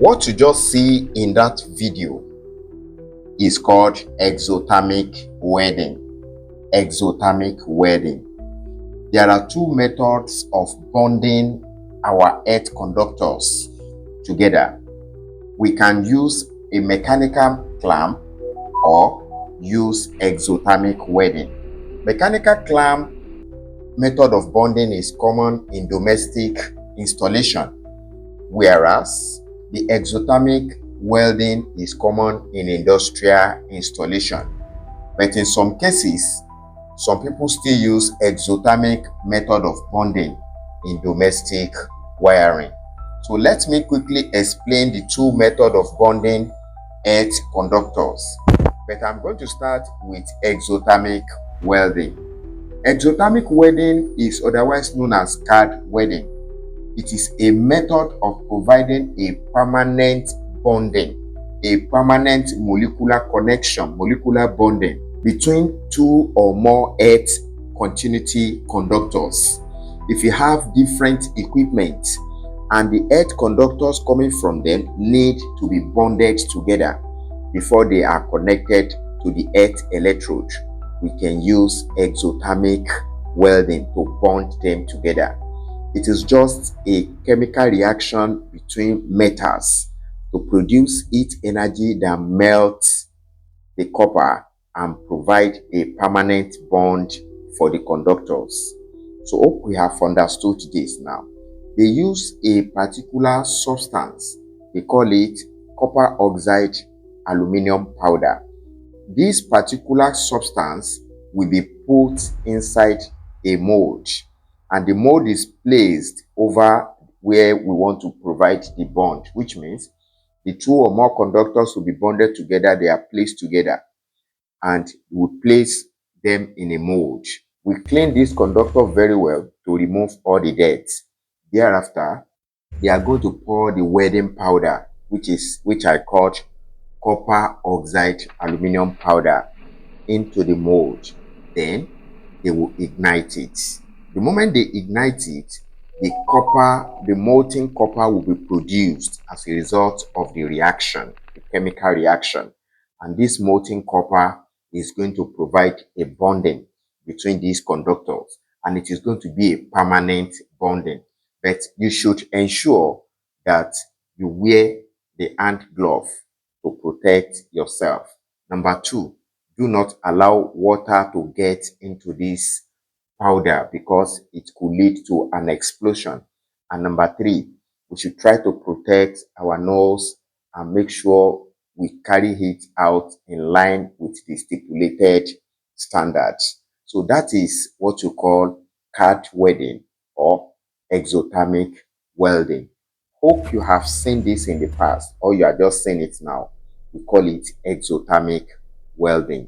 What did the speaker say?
What you just see in that video is called exothermic welding. Exothermic welding. There are two methods of bonding our earth conductors together. We can use a mechanical clamp or use exothermic welding. Mechanical clamp method of bonding is common in domestic installation, whereas the exothermic welding is common in industrial installation. But in some cases, some people still use exothermic method of bonding in domestic wiring. So let me quickly explain the two methods of bonding earth conductors. But I'm going to start with exothermic welding. Exothermic welding is otherwise known as card welding. It is a method of providing a permanent bonding, a permanent molecular connection, molecular bonding between two or more earth continuity conductors. If you have different equipment and the earth conductors coming from them need to be bonded together before they are connected to the earth electrode, we can use exothermic welding to bond them together. It is just a chemical reaction between metals to produce heat energy that melts the copper and provide a permanent bond for the conductors. So hope we have understood this now. They use a particular substance. They call it copper oxide aluminum powder. This particular substance will be put inside a mold, and the mold is placed over where we want to provide the bond, which means the two or more conductors will be bonded together. They are placed together and we place them in a mold. We clean this conductor very well to remove all the dirt. Thereafter, they are going to pour the welding powder, which I call copper oxide aluminum powder, into the mold. Then they will ignite it. The moment they ignite it, the molten copper will be produced as a result of the reaction, the chemical reaction. And this molten copper is going to provide a bonding between these conductors, and it is going to be a permanent bonding. But you should ensure that you wear the hand glove to protect yourself. Number two, do not allow water to get into this powder because it could lead to an explosion. And number three, we should try to protect our nose and make sure we carry it out in line with the stipulated standards. So that is what you call card welding or exothermic welding. Hope you have seen this in the past or you are just seeing it now. We call it exothermic welding.